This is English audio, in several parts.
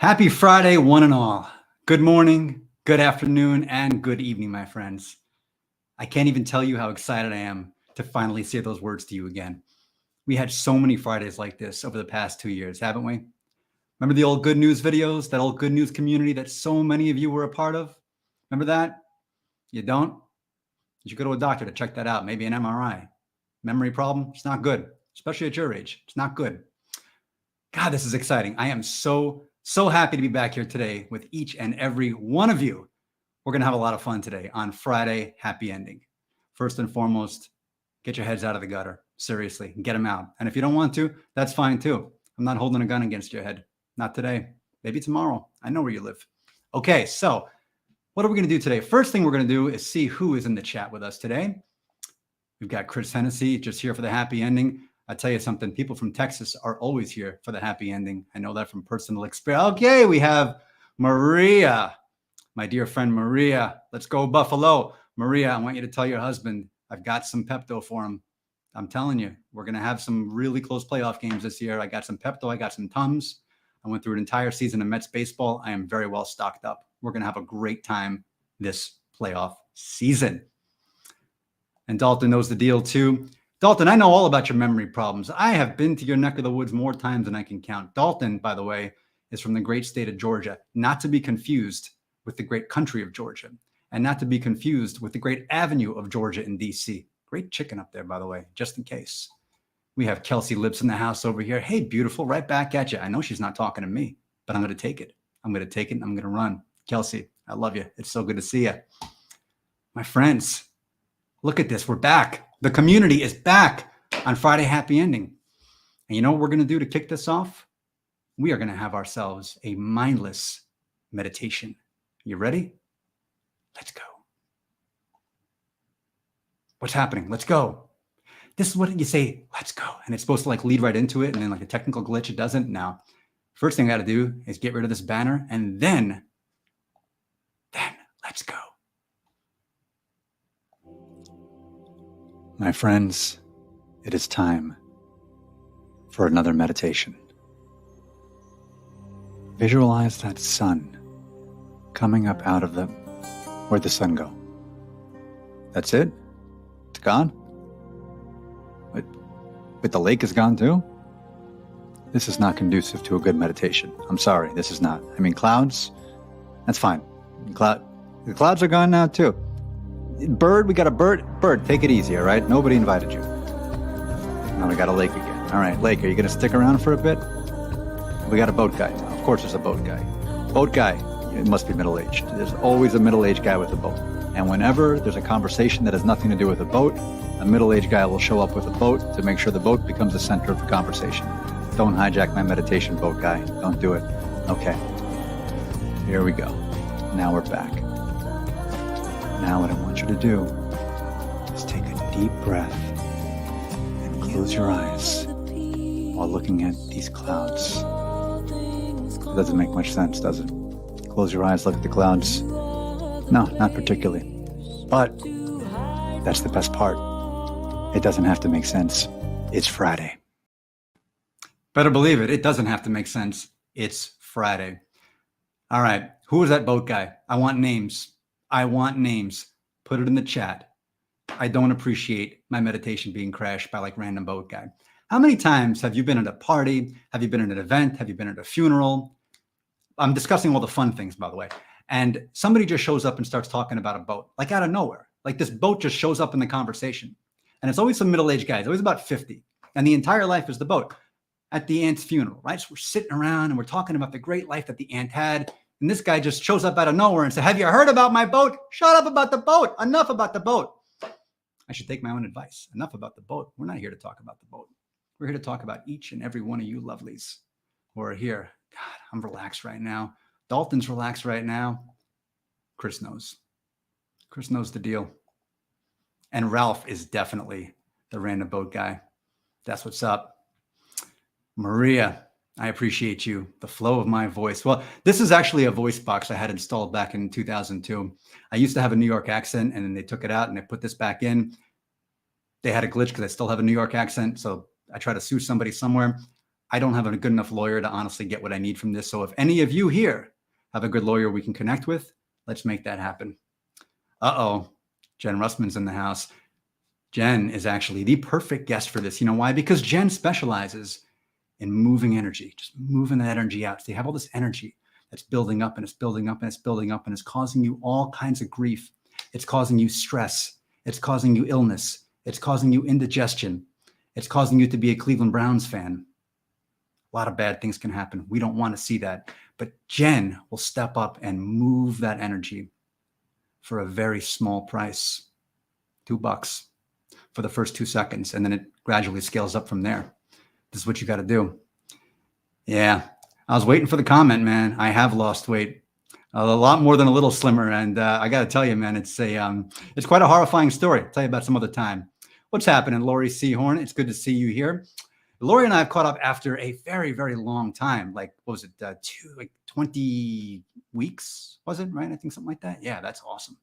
Happy Friday, one and all. Good morning, good afternoon, and good evening, my friends. I can't even tell you how excited I am to finally say those words to you again. We had so many Fridays like this over the past 2 years, haven't we? Remember the old good news videos, that old good news community that so many of you were a part of? Remember that? You don't? You should go to a doctor to check that out, maybe an MRI. Memory problem? It's not good, especially at your age. It's not good. God, this is exciting. I am so happy to be back here today with each and every one of you. We're going to have a lot of fun today on Friday Happy Ending. First and foremost, get your heads out of the gutter. Seriously, get them out. And if you don't want to, that's fine too. I'm not holding a gun against your head. Not today. Maybe tomorrow. I know where you live. Okay, so what are we going to do today? First thing we're going to do is see who is in the chat with us today. We've got Chris Hennessy just here for the happy ending. I tell you something, people from Texas are always here for the happy ending. I know that from personal experience. Okay, we have Maria, my dear friend Maria. Let's go Buffalo. Maria, I want you to tell your husband I've got some Pepto for him. I'm telling you, we're going to have some really close playoff games this year. I got some Pepto. I got some Tums. I went through an entire season of Mets baseball. I am very well stocked up. We're going to have a great time this playoff season. And Dalton knows the deal too. Dalton, I know all about your memory problems. I have been to your neck of the woods more times than I can count. Dalton, by the way, is from the great state of Georgia, not to be confused with the great country of Georgia, and not to be confused with the great avenue of Georgia in D.C. Great chicken up there, by the way, just in case. We have Kelsey Lips in the house over here. Hey, beautiful, right back at you. I know she's not talking to me, but I'm going to take it. I'm going to take it and I'm going to run. Kelsey, I love you. It's so good to see you. My friends, look at this. We're back. The community is back on Friday Happy Ending. And you know what we're going to do to kick this off? We are going to have ourselves a mindless meditation. You ready? Let's go. What's happening? Let's go. This is what you say, let's go. And it's supposed to like lead right into it. And then like a technical glitch, it doesn't. Now, first thing I got to do is get rid of this banner. And then let's go. My friends, it is time for another meditation. Visualize that sun coming up out of where'd the sun go? That's it? It's gone? But the lake is gone too? This is not conducive to a good meditation. I'm sorry, this is not. I mean, clouds, that's fine. The clouds are gone now too. Bird, we got a bird. Bird, take it easy, all right? Nobody invited you. Now we got a lake again. All right, lake, are you going to stick around for a bit? We got a boat guy. Of course there's a boat guy. Boat guy, it must be middle-aged. There's always a middle-aged guy with a boat. And whenever there's a conversation that has nothing to do with a boat, a middle-aged guy will show up with a boat to make sure the boat becomes the center of the conversation. Don't hijack my meditation, boat guy. Don't do it. Okay. Here we go. Now we're back. Now what I want you to do is take a deep breath and close your eyes while looking at these clouds. It doesn't make much sense, does it? Close your eyes, look at the clouds. No, not particularly. But that's the best part. It doesn't have to make sense. It's Friday. Better believe it. It doesn't have to make sense. It's Friday. All right. Who was that boat guy? I want names. I want names. Put it in the chat. I don't appreciate my meditation being crashed by like random boat guy. How many times have you been at a party? Have you been at an event? Have you been at a funeral? I'm discussing all the fun things, by the way. And somebody just shows up and starts talking about a boat, like out of nowhere. Like this boat just shows up in the conversation. And it's always some middle-aged guy. It's always about 50. And the entire life is the boat at the aunt's funeral, right? So we're sitting around and we're talking about the great life that the aunt had. And this guy just shows up out of nowhere and says, have you heard about my boat? Shut up about the boat. Enough about the boat. I should take my own advice. Enough about the boat. We're not here to talk about the boat. We're here to talk about each and every one of you lovelies who are here. God, I'm relaxed right now. Dalton's relaxed right now. Chris knows. Chris knows the deal. And Ralph is definitely the random boat guy. That's what's up. Maria, I appreciate you. The flow of my voice. Well, this is actually a voice box I had installed back in 2002. I used to have a New York accent, and then they took it out and they put this back in. They had a glitch because I still have a New York accent. So I try to sue somebody somewhere. I don't have a good enough lawyer to honestly get what I need from this. So if any of you here have a good lawyer we can connect with, let's make that happen. Uh-oh, Jen Russman's in the house. Jen is actually the perfect guest for this. You know why? Because Jen specializes in moving energy, just moving that energy out. So you have all this energy that's building up and it's building up and it's building up and it's causing you all kinds of grief. It's causing you stress. It's causing you illness. It's causing you indigestion. It's causing you to be a Cleveland Browns fan. A lot of bad things can happen. We don't want to see that. But Jen will step up and move that energy for a very small price, $2 for the first 2 seconds. And then it gradually scales up from there. This is what you got to do. Yeah, I was waiting for the comment, man. I have lost weight, a lot more than a little slimmer. And I got to tell you, man, it's quite a horrifying story. I'll tell you about some other time. What's happening, Lori Seahorn? It's good to see you here. Lori and I have caught up after a very, very long time. Like, what was it? 20 weeks, was it? Right? I think something like that. Yeah, that's awesome.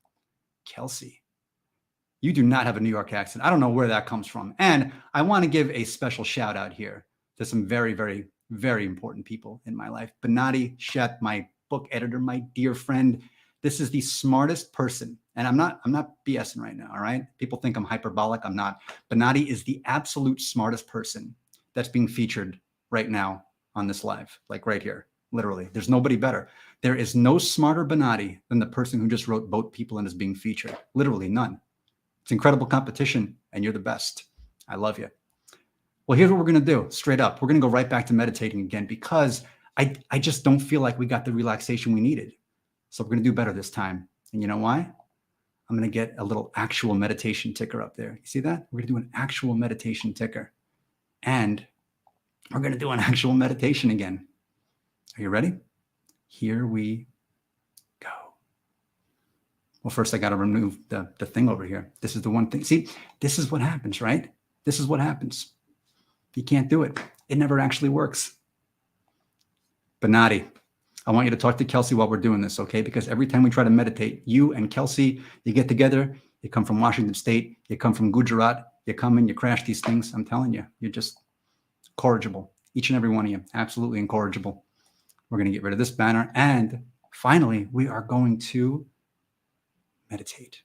Kelsey, you do not have a New York accent. I don't know where that comes from. And I want to give a special shout out here to some very, very, very important people in my life. Benati Shet, my book editor, my dear friend. This is the smartest person. And I'm not BSing right now, all right? People think I'm hyperbolic. I'm not. Benati is the absolute smartest person that's being featured right now on this live, like right here, literally. There's nobody better. There is no smarter Benati than the person who just wrote Boat People and is being featured. Literally none. It's incredible competition, and you're the best. I love you. Well, here's what we're going to do, straight up. We're going to go right back to meditating again because I just don't feel like we got the relaxation we needed. So we're going to do better this time. And you know why? I'm going to get a little actual meditation ticker up there. You see that? We're going to do an actual meditation ticker. And we're going to do an actual meditation again. Are you ready? Here we go. Well, first I got to remove the thing over here. This is the one thing. See, this is what happens, right? This is what happens. You can't do it. It never actually works. Benati, I want you to talk to Kelsey while we're doing this, okay? Because every time we try to meditate, you and Kelsey, you get together, you come from Washington State, you come from Gujarat, you come and you crash these things. I'm telling you, you're just incorrigible. Each and every one of you, absolutely incorrigible. We're going to get rid of this banner. And finally, we are going to meditate.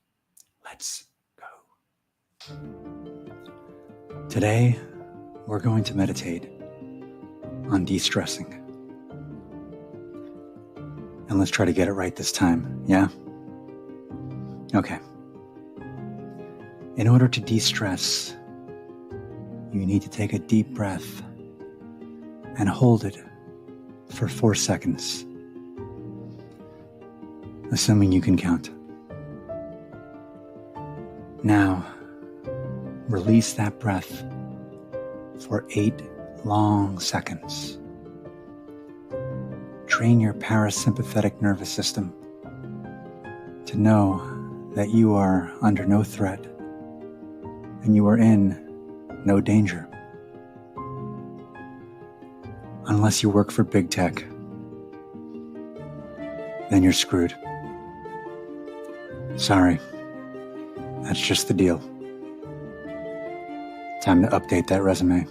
Let's go. Today, we're going to meditate on de-stressing. And let's try to get it right this time, yeah? Okay. In order to de-stress, you need to take a deep breath and hold it for 4 seconds, assuming you can count. Now, release that breath for 8 long seconds. Train your parasympathetic nervous system to know that you are under no threat and you are in no danger. Unless you work for big tech, then you're screwed. Sorry, that's just the deal. Time to update that resume.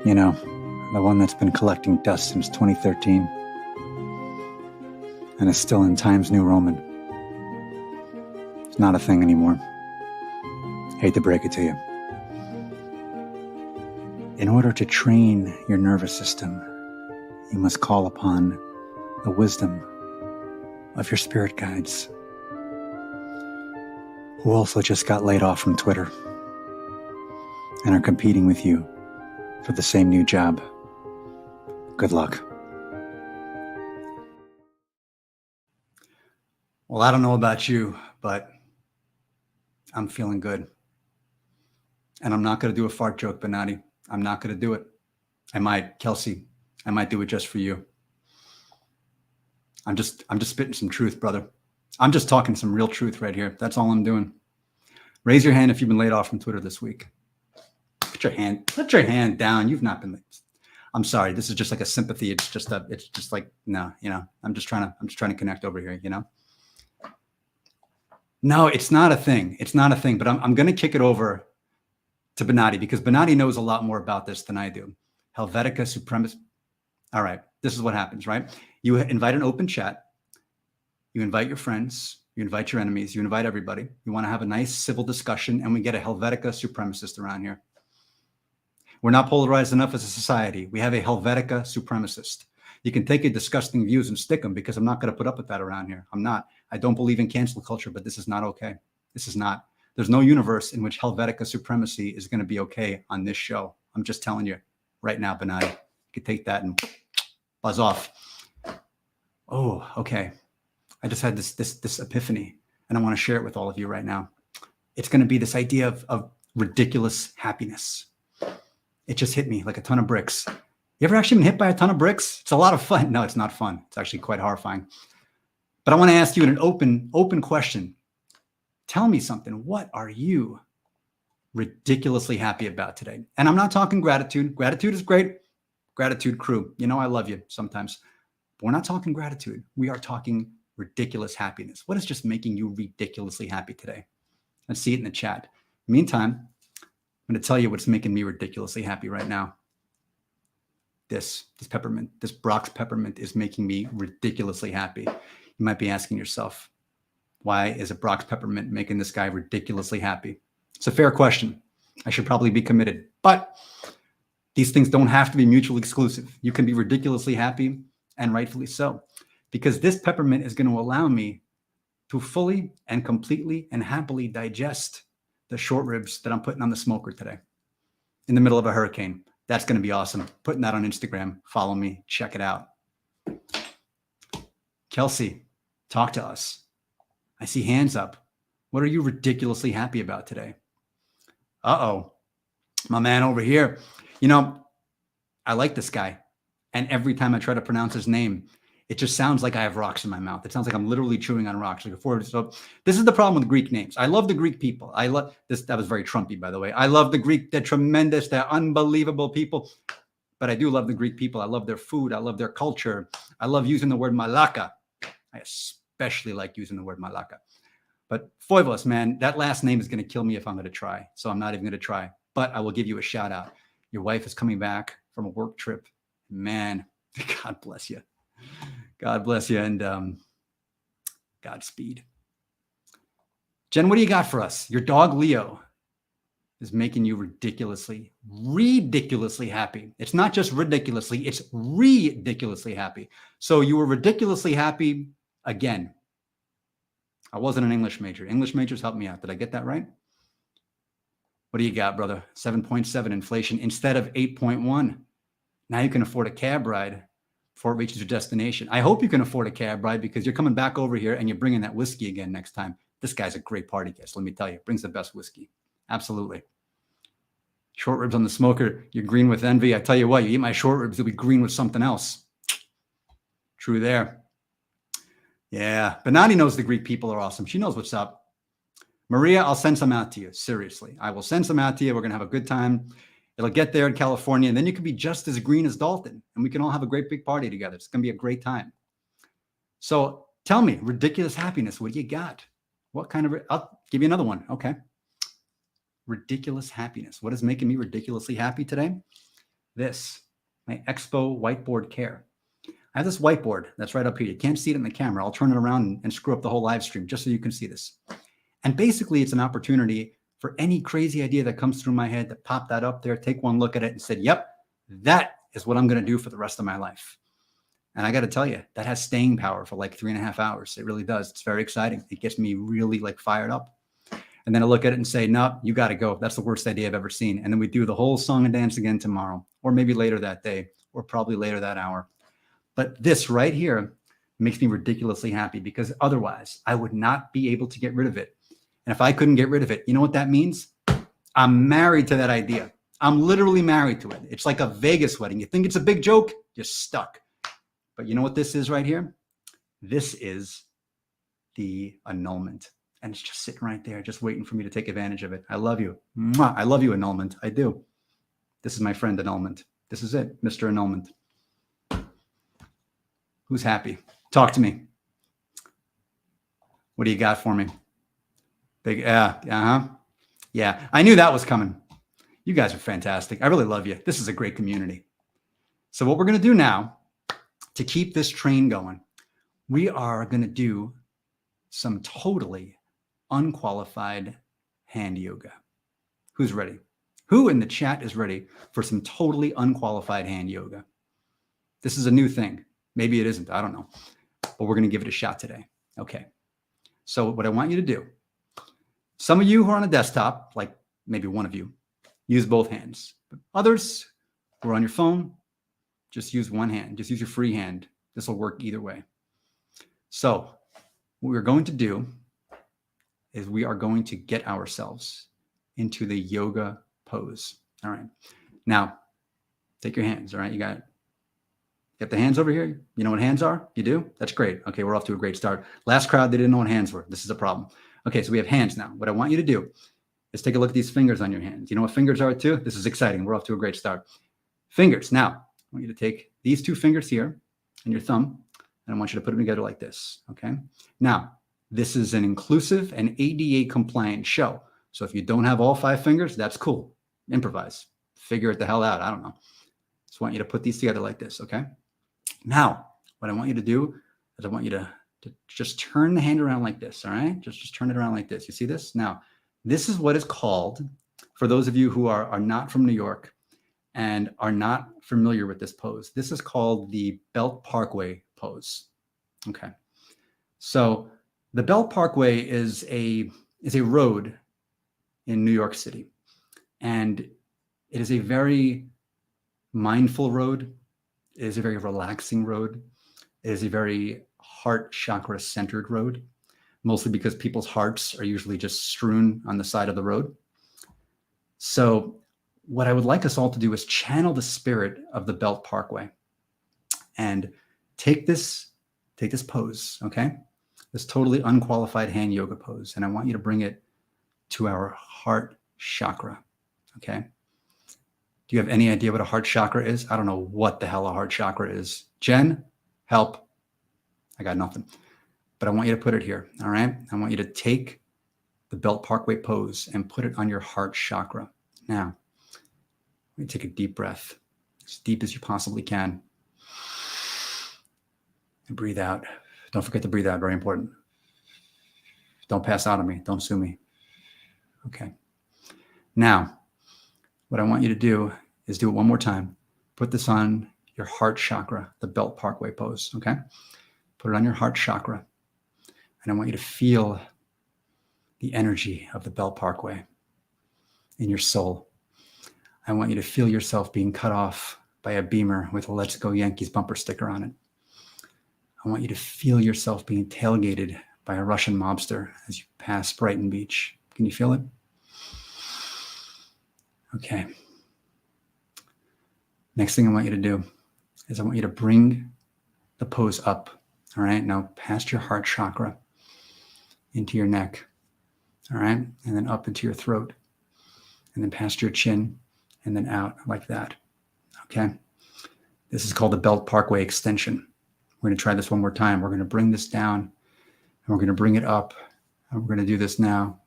You know, the one that's been collecting dust since 2013 and is still in Times New Roman. It's not a thing anymore. Hate to break it to you. In order to train your nervous system, you must call upon the wisdom of your spirit guides, who also just got laid off from Twitter and are competing with you for the same new job. Good luck. Well, I don't know about you, but I'm feeling good. And I'm not going to do a fart joke, Benati. I'm not going to do it. I might, Kelsey, I might do it just for you. I'm just spitting some truth, brother. I'm just talking some real truth right here. That's all I'm doing. Raise your hand if you've been laid off from Twitter this week. Put your hand down. You've not been. I'm sorry. This is just like a sympathy. It's just like, no, you know, I'm just trying to connect over here, you know? No, it's not a thing. It's not a thing, but I'm going to kick it over to Benati because Benati knows a lot more about this than I do. Helvetica supremacist. All right, this is what happens, right? You invite an open chat. You invite your friends. You invite your enemies. You invite everybody. You want to have a nice civil discussion, and we get a Helvetica supremacist around here. We're not polarized enough as a society. We have a Helvetica supremacist. You can take your disgusting views and stick them, because I'm not going to put up with that around here. I'm not. I don't believe in cancel culture, but this is not okay. This is not. There's no universe in which Helvetica supremacy is going to be okay on this show. I'm just telling you right now, Benatti. You can take that and buzz off. Oh, okay. I just had this epiphany, and I want to share it with all of you right now. It's going to be this idea of ridiculous happiness. It just hit me like a ton of bricks. You ever actually been hit by a ton of bricks? It's a lot of fun. No, it's not fun. It's actually quite horrifying. But I want to ask you an open question. Tell me something. What are you ridiculously happy about today? And I'm not talking gratitude. Gratitude is great. Gratitude crew. You know I love you sometimes. But we're not talking gratitude. We are talking ridiculous happiness. What is just making you ridiculously happy today? Let's see it in the chat. Meantime, I'm going to tell you what's making me ridiculously happy right now. This peppermint, this Brock's peppermint is making me ridiculously happy. You might be asking yourself, why is a Brock's peppermint making this guy ridiculously happy? It's a fair question. I should probably be committed, but these things don't have to be mutually exclusive. You can be ridiculously happy, and rightfully so, because this peppermint is going to allow me to fully and completely and happily digest the short ribs that I'm putting on the smoker today in the middle of a hurricane. That's going to be awesome. Putting that on Instagram. Follow me. Check it out. Kelsey, talk to us. I see hands up. What are you ridiculously happy about today? Uh-oh. My man over here. You know, I like this guy. And every time I try to pronounce his name, it just sounds like I have rocks in my mouth. It sounds like I'm literally chewing on rocks. So this is the problem with Greek names. I love the Greek people. I love this. That was very Trumpy, by the way. I love the Greek. They're tremendous. They're unbelievable people. But I do love the Greek people. I love their food. I love their culture. I love using the word malaka. I especially like using the word malaka. But Foivos, man, that last name is going to kill me if I'm going to try. So I'm not even going to try. But I will give you a shout out. Your wife is coming back from a work trip. Man, God bless you. God bless you, and Godspeed. Jen, what do you got for us? Your dog, Leo, is making you ridiculously happy. It's not just ridiculously, it's ridiculously happy. So you were ridiculously happy again. I wasn't an English major. English majors helped me out. Did I get that right? What do you got, brother? 7.7 inflation instead of 8.1. Now you can afford a cab ride before it reaches your destination. I hope you can afford a cab ride, because you're coming back over here and you're bringing that whiskey again next time. This guy's a great party guest, let me tell you. Brings the best whiskey. Absolutely. Short ribs on the smoker. You're green with envy. I tell you what, you eat my short ribs, you'll be green with something else. True there. Yeah. Benatti knows the Greek people are awesome. She knows what's up. Maria, I'll send some out to you. Seriously. I will send some out to you. We're going to have a good time. It'll get there in California, and then you can be just as green as Dalton, and we can all have a great big party together. It's going to be a great time. So tell me, ridiculous happiness, what do you got? What kind of, I'll give you another one. Okay. Ridiculous happiness. What is making me ridiculously happy today? This, my Expo whiteboard care. I have this whiteboard that's right up here. You can't see it in the camera. I'll turn it around and screw up the whole live stream just so you can see this. And basically, it's an opportunity for any crazy idea that comes through my head to pop that up there, take one look at it and say, yep, that is what I'm going to do for the rest of my life. And I got to tell you, that has staying power for like 3.5 hours. It really does. It's very exciting. It gets me really like fired up. And then I look at it and say, no, you got to go. That's the worst idea I've ever seen. And then we do the whole song and dance again tomorrow, or maybe later that day, or probably later that hour. But this right here makes me ridiculously happy, because otherwise I would not be able to get rid of it. And if I couldn't get rid of it, you know what that means? I'm married to that idea. I'm literally married to it. It's like a Vegas wedding. You think it's a big joke? You're stuck. But you know what this is right here? This is the annulment. And it's just sitting right there, just waiting for me to take advantage of it. I love you. Mwah. I love you, annulment. I do. This is my friend, annulment. This is it, Mr. Annulment. Who's happy? Talk to me. What do you got for me? Big, yeah, I knew that was coming. You guys are fantastic. I really love you. This is a great community. So what we're going to do now to keep this train going, we are going to do some totally unqualified hand yoga. Who's ready? Who in the chat is ready for some totally unqualified hand yoga? This is a new thing. Maybe it isn't. I don't know. But we're going to give it a shot today. Okay. So what I want you to do, some of you who are on a desktop, like maybe one of you, use both hands. But others who are on your phone, just use one hand. Just use your free hand. This will work either way. So what we're going to do is we are going to get ourselves into the yoga pose. All right. Now, take your hands. All right. You got the hands over here. You know what hands are? You do? That's great. Okay. We're off to a great start. Last crowd, they didn't know what hands were. This is a problem. Okay. So we have hands now. What I want you to do is take a look at these fingers on your hands. You know what fingers are too? This is exciting. We're off to a great start. Fingers. Now, I want you to take these two fingers here and your thumb, and I want you to put them together like this. Okay. Now, this is an inclusive and ADA compliant show. So if you don't have all 5 fingers, that's cool. Improvise. Figure it the hell out. I don't know. Just want you to put these together like this. Okay. Now, what I want you to do is I want you to just turn the hand around like this. All right. Just turn it around like this. You see this? Now, this is what is called, for those of you who are not from New York and are not familiar with this pose, this is called the Belt Parkway pose. Okay. So the Belt Parkway is a road in New York City, and it is a very mindful road. It is a very relaxing road. It is a very heart chakra centered road, mostly because people's hearts are usually just strewn on the side of the road. So what I would like us all to do is channel the spirit of the Belt Parkway and take this pose, okay? This totally unqualified hand yoga pose. And I want you to bring it to our heart chakra, okay? Do you have any idea what a heart chakra is? I don't know what the hell a heart chakra is. Jen, help. I got nothing. But I want you to put it here, all right? I want you to take the Belt Parkway pose and put it on your heart chakra. Now, let me take a deep breath, as deep as you possibly can. And breathe out. Don't forget to breathe out, very important. Don't pass out on me. Don't sue me. Okay. Now, what I want you to do is do it one more time. Put this on your heart chakra, the Belt Parkway pose, okay? Put it on your heart chakra. And I want you to feel the energy of the Belt Parkway in your soul. I want you to feel yourself being cut off by a Beamer with a Let's Go Yankees bumper sticker on it. I want you to feel yourself being tailgated by a Russian mobster as you pass Brighton Beach. Can you feel it? Okay. Next thing I want you to do is I want you to bring the pose up. All right. Now past your heart chakra into your neck. All right. And then up into your throat. And then past your chin and then out like that. Okay. This is called the Belt Parkway extension. We're going to try this one more time. We're going to bring this down and we're going to bring it up. And we're going to do this now.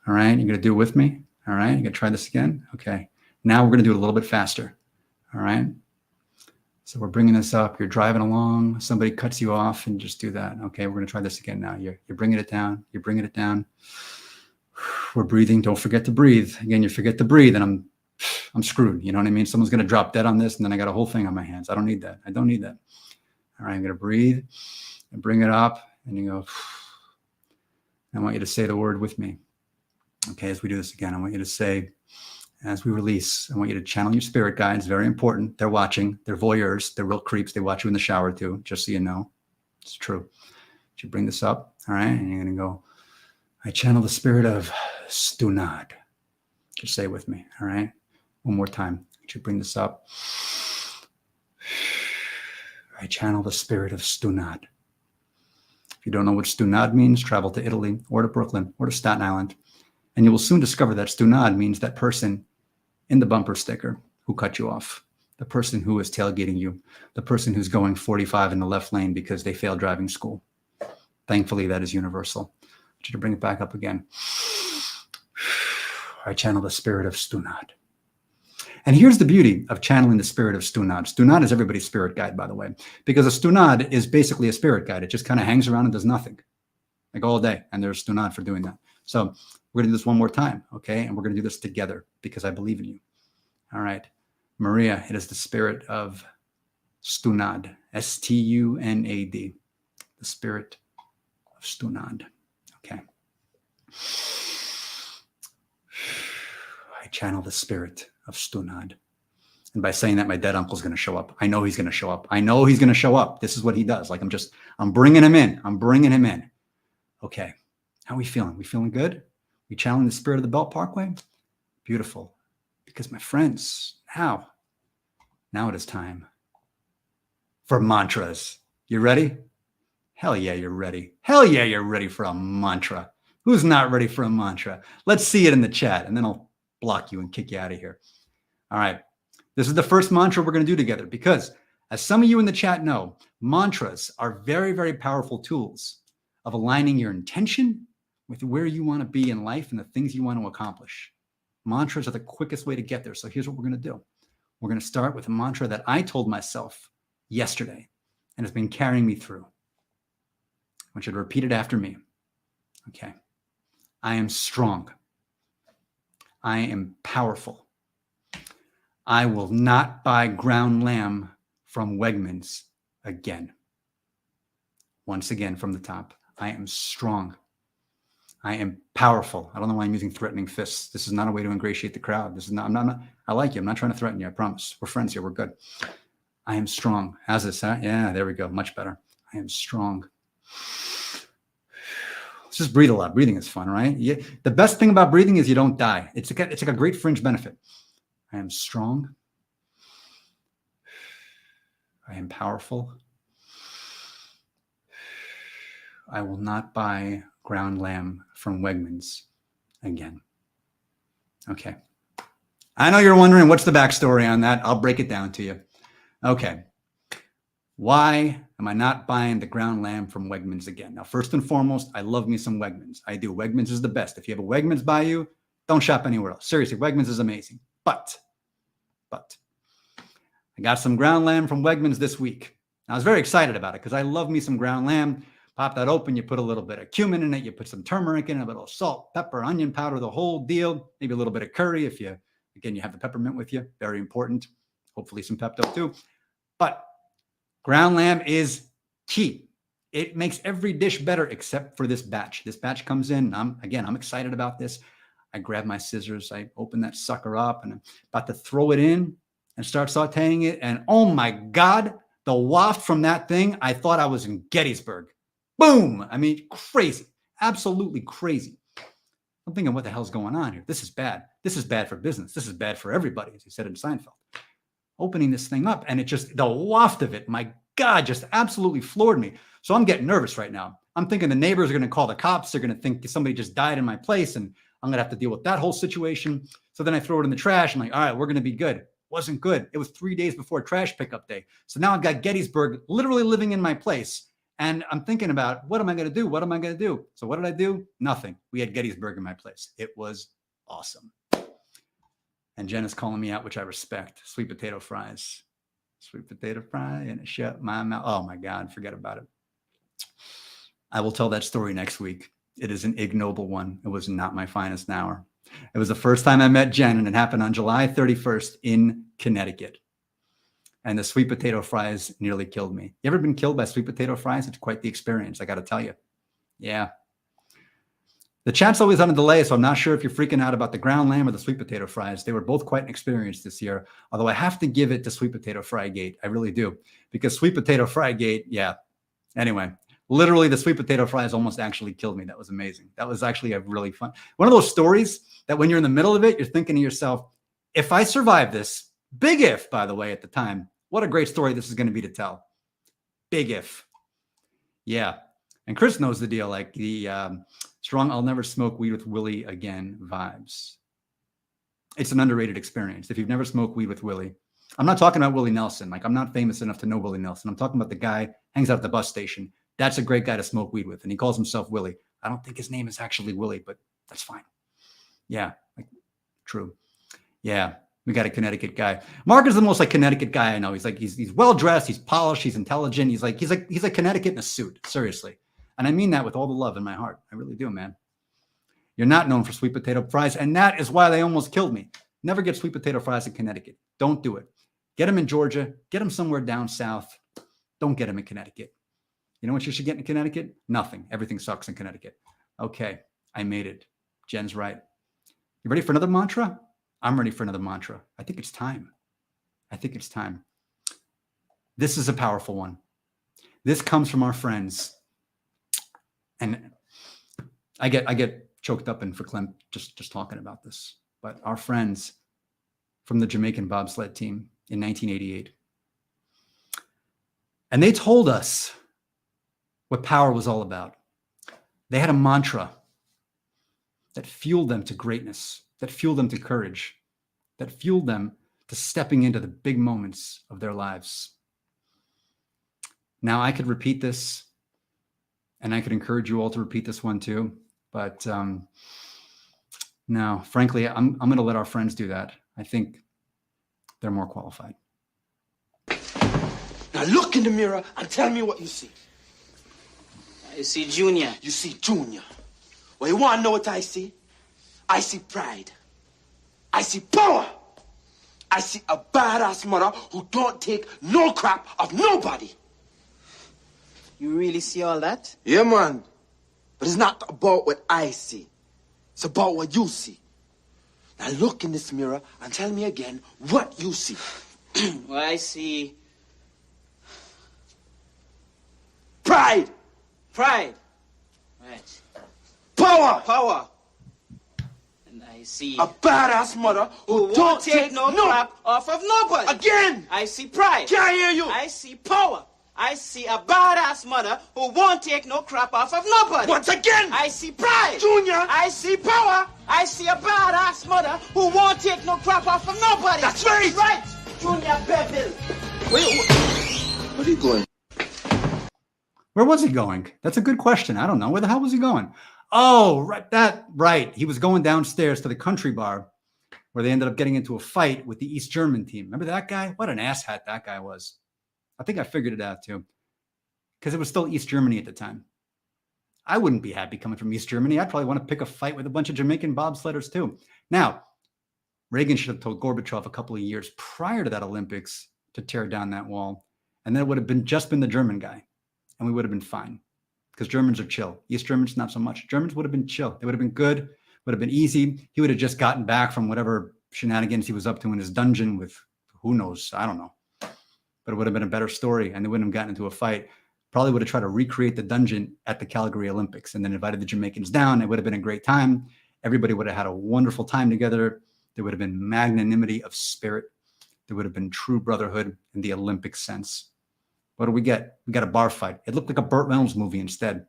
All right. You're going to do it with me. All right. You're going to try this again. Okay. Now we're going to do it a little bit faster. All right. So we're bringing this up. You're driving along. Somebody cuts you off and just do that. Okay. We're going to try this again now. You're bringing it down. You're bringing it down. We're breathing. Don't forget to breathe. Again, you forget to breathe and I'm screwed. You know what I mean? Someone's going to drop dead on this and then I got a whole thing on my hands. I don't need that. I don't need that. All right. I'm going to breathe and bring it up and you go. I want you to say the word with me. Okay. As we do this again, I want you to say, as we release, I want you to channel your spirit guides. Very important. They're watching. They're voyeurs. They're real creeps. They watch you in the shower too, just so you know. It's true. You bring this up. All right. And you're going to go, I channel the spirit of Stunad. Just say it with me. All right. One more time. You bring this up. I channel the spirit of Stunad. If you don't know what Stunad means, travel to Italy or to Brooklyn or to Staten Island. And you will soon discover that Stunad means that person in the bumper sticker who cut you off, the person who is tailgating you, the person who's going 45 in the left lane because they failed driving school. Thankfully, that is universal. I want you to bring it back up again. I channel the spirit of Stunad. And here's the beauty of channeling the spirit of Stunad. Stunad is everybody's spirit guide, by the way, because a Stunad is basically a spirit guide. It just kind of hangs around and does nothing, like all day. And there's Stunad for doing that. So we're going to do this one more time, okay? And we're going to do this together because I believe in you. All right. Maria, it is the spirit of Stunad, Stunad, the spirit of Stunad. Okay. I channel the spirit of Stunad. And by saying that, my dead uncle's going to show up. I know he's going to show up. I know he's going to show up. This is what he does. Like I'm bringing him in. I'm bringing him in. Okay. How are we feeling? We feeling good? We channeling the spirit of the Belt Parkway? Beautiful. Because my friends, now it is time for mantras. You ready? Hell yeah, you're ready. Hell yeah, you're ready for a mantra. Who's not ready for a mantra? Let's see it in the chat, and then I'll block you and kick you out of here. All right. This is the first mantra we're going to do together because, as some of you in the chat know, mantras are very, very powerful tools of aligning your intention with where you want to be in life and the things you want to accomplish. Mantras are the quickest way to get there. So here's what we're going to do. We're going to start with a mantra that I told myself yesterday and has been carrying me through. I want you to repeat it after me. Okay. I am strong. I am powerful. I will not buy ground lamb from Wegmans again. Once again from the top. I am strong. I am powerful. I don't know why I'm using threatening fists. This is not a way to ingratiate the crowd. This is not, I like you. I'm not trying to threaten you. I promise. We're friends here. We're good. I am strong. How's this? Huh? Yeah, there we go. Much better. I am strong. Let's just breathe a lot. Breathing is fun, right? Yeah. The best thing about breathing is you don't die. It's like a great fringe benefit. I am strong. I am powerful. I will not buy ground lamb from Wegmans again. Okay. I know you're wondering what's the backstory on that. I'll break it down to you. Okay. Why am I not buying the ground lamb from Wegmans again? Now, first and foremost, I love me some Wegmans. I do. Wegmans is the best. If you have a Wegmans by you, don't shop anywhere else. Seriously, Wegmans is amazing. But I got some ground lamb from Wegmans this week. I was very excited about it because I love me some ground lamb. Pop that open, you put a little bit of cumin in it, you put some turmeric in it, a little salt, pepper, onion powder, the whole deal, maybe a little bit of curry if you have the peppermint with you, very important. Hopefully some Pepto too. But ground lamb is key. It makes every dish better except for this batch. This batch comes in, I'm excited about this. I grab my scissors, I open that sucker up, and I'm about to throw it in and start sauteing it. And oh my God, the waft from that thing, I thought I was in Gettysburg. Boom. I mean, crazy. Absolutely crazy. I'm thinking, what the hell's going on here? This is bad. This is bad for business. This is bad for everybody, as he said in Seinfeld. Opening this thing up, and the waft of it, my God, just absolutely floored me. So I'm getting nervous right now. I'm thinking the neighbors are going to call the cops. They're going to think somebody just died in my place, and I'm going to have to deal with that whole situation. So then I throw it in the trash. I'm like, all right, we're going to be good. Wasn't good. It was 3 days before trash pickup day. So now I've got Gettysburg literally living in my place. And I'm thinking about, what am I going to do? What am I going to do? So what did I do? Nothing. We had Gettysburg in my place. It was awesome. And Jen is calling me out, which I respect. Sweet potato fries. Sweet potato fry and it shut my mouth. Oh my God, forget about it. I will tell that story next week. It is an ignoble one. It was not my finest hour. It was the first time I met Jen, and it happened on July 31st in Connecticut. And the sweet potato fries nearly killed me. You ever been killed by sweet potato fries? It's quite the experience, I got to tell you. Yeah. The chat's always on a delay, so I'm not sure if you're freaking out about the ground lamb or the sweet potato fries. They were both quite an experience this year, although I have to give it to sweet potato fry gate. I really do. Because sweet potato fry gate, yeah. Anyway, literally the sweet potato fries almost actually killed me. That was amazing. That was actually a really fun. One of those stories that when you're in the middle of it, you're thinking to yourself, if I survive this, big if, by the way, at the time, what a great story this is going to be to tell. Big if. Yeah. And Chris knows the deal, like the strong, I'll never smoke weed with Willie again vibes. It's an underrated experience. If you've never smoked weed with Willie, I'm not talking about Willie Nelson. Like, I'm not famous enough to know Willie Nelson. I'm talking about the guy hangs out at the bus station. That's a great guy to smoke weed with. And he calls himself Willie. I don't think his name is actually Willie, but that's fine. Yeah. Like, true. Yeah. We got a Connecticut guy. Mark is the most like Connecticut guy I know. He's well dressed, he's polished, he's intelligent. He's like Connecticut in a suit, seriously. And I mean that with all the love in my heart. I really do, man. You're not known for sweet potato fries, and that is why they almost killed me. Never get sweet potato fries in Connecticut. Don't do it. Get them in Georgia. Get them somewhere down south. Don't get them in Connecticut. You know what you should get in Connecticut? Nothing. Everything sucks in Connecticut. Okay, I made it. Jen's right. You ready for another mantra? I'm ready for another mantra. I think it's time. I think it's time. This is a powerful one. This comes from our friends. And I get choked up and verklempt just talking about this. But our friends from the Jamaican bobsled team in 1988. And they told us what power was all about. They had a mantra that fueled them to greatness, that fueled them to courage, that fueled them to stepping into the big moments of their lives. Now, I could repeat this, and I could encourage you all to repeat this one too. But no, frankly, I'm going to let our friends do that. I think they're more qualified. Now look in the mirror and tell me what you see. I see Junior. You see Junior. Well, you want to know what I see? I see pride. I see power. I see a badass mother who don't take no crap of nobody. You really see all that? Yeah, man. But it's not about what I see. It's about what you see. Now look in this mirror and tell me again what you see. Well, I see... Pride. pride. Right. Power. Power. And I see... a badass mother who won't take no crap off of nobody. Again. I see pride. Can't hear you. I see power. I see a badass mother who won't take no crap off of nobody. Once again. I see pride. Junior. I see power. I see a badass mother who won't take no crap off of nobody. That's right. Right. Junior Bevel. Wait, where are you going? Where was he going? That's a good question. I don't know. Where the hell was he going? Oh, right. He was going downstairs to the country bar where they ended up getting into a fight with the East German team. Remember that guy? What an asshat that guy was. I think I figured it out too, because it was still East Germany at the time. I wouldn't be happy coming from East Germany. I'd probably want to pick a fight with a bunch of Jamaican bobsledders too. Now, Reagan should have told Gorbachev a couple of years prior to that Olympics to tear down that wall. And then it would have just been the German guy. And we would have been fine, because Germans are chill. East Germans, not so much. Germans would have been chill. They would have been good, would have been easy. He would have just gotten back from whatever shenanigans he was up to in his dungeon with who knows, I don't know. But it would have been a better story, and they wouldn't have gotten into a fight. Probably would have tried to recreate the dungeon at the Calgary Olympics and then invited the Jamaicans down. It would have been a great time. Everybody would have had a wonderful time together. There would have been magnanimity of spirit. There would have been true brotherhood in the Olympic sense. What do we get? We got a bar fight. It looked like a Burt Reynolds movie instead.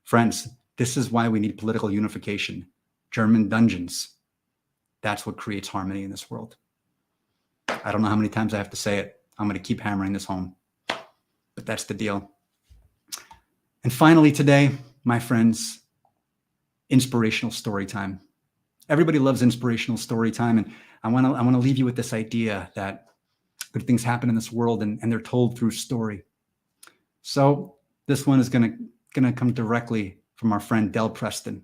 Friends, this is why we need political unification. German dungeons. That's what creates harmony in this world. I don't know how many times I have to say it. I'm going to keep hammering this home. But that's the deal. And finally today, my friends, inspirational story time. Everybody loves inspirational story time. And I want to leave you with this idea that good things happen in this world, and they're told through story. So this one is going to come directly from our friend Del Preston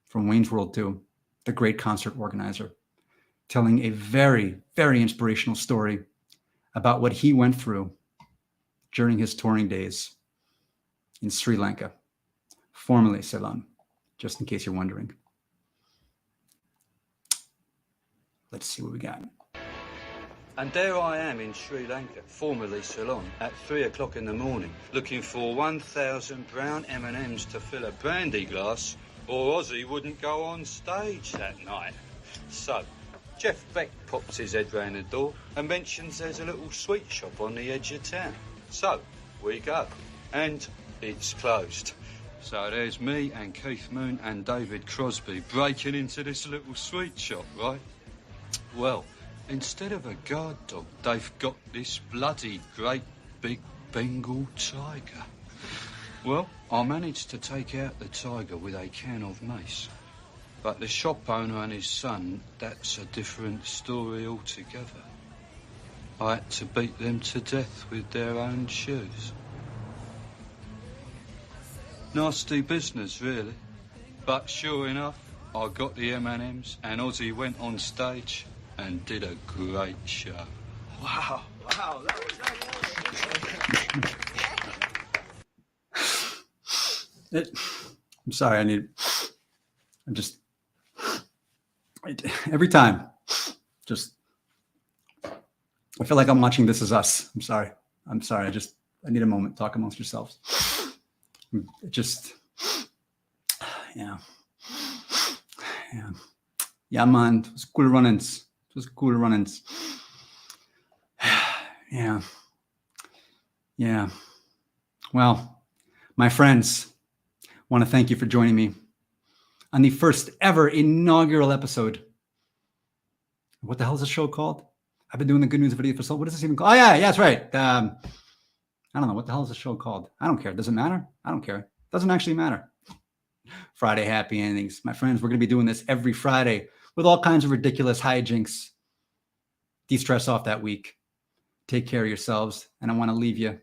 from Wayne's World 2, the great concert organizer, telling a very, very inspirational story about what he went through during his touring days in Sri Lanka, formerly Ceylon, just in case you're wondering. Let's see what we got. And there I am in Sri Lanka, formerly Ceylon, at 3 o'clock in the morning, looking for 1,000 brown M&Ms to fill a brandy glass, or Ozzy wouldn't go on stage that night. So, Jeff Beck pops his head round the door and mentions there's a little sweet shop on the edge of town. So, we go, and it's closed. So there's me and Keith Moon and David Crosby breaking into this little sweet shop, right? Well, instead of a guard dog, they've got this bloody great big Bengal tiger. Well, I managed to take out the tiger with a can of mace. But the shop owner and his son, that's a different story altogether. I had to beat them to death with their own shoes. Nasty business, really. But sure enough, I got the M&Ms and Ozzy went on stage and did a great show. Wow. I'm sorry, every time, I feel like I'm watching This Is Us. I'm sorry. I need a moment. Talk amongst yourselves. Yeah, man. It was cool run-ins. Yeah. Well, my friends, want to thank you for joining me on the first ever inaugural episode. What the hell is the show called? I've been doing the good news video for so. What is this even called? Oh yeah, that's right. I don't know what the hell is the show called. I don't care. Does it matter? I don't care. It doesn't actually matter. Friday Happy Endings, my friends. We're going to be doing this every Friday with all kinds of ridiculous hijinks. De-stress off that week. Take care of yourselves, and I want to leave you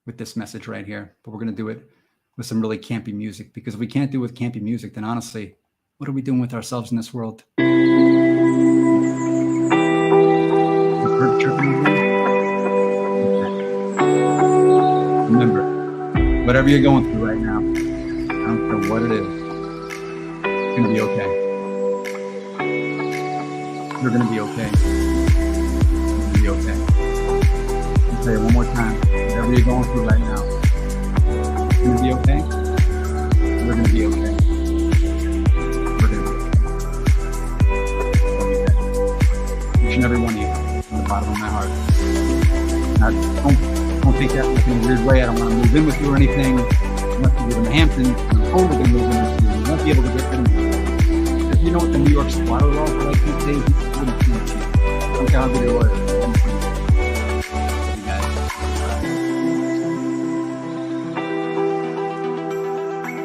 with this message right here. But we're going to do it with some really campy music, because if we can't do it with campy music, then honestly, what are we doing with ourselves in this world? Remember, whatever you're going through right now, I don't care what it is, it's going to be okay. You're going to be okay. You're going to be okay. I'll tell you one more time. Whatever you're going through right now, it's going to be okay. We're going to be okay. We're going to be okay. We'll be there. Each and every one of you, from the bottom of my heart. Now, don't take that like in a weird way. I don't want to move in with you or anything. Unless you live in the Hamptons, I'm totally going to move in with you. You won't be able to get rid of me. Because you know what the New York water laws are like these days?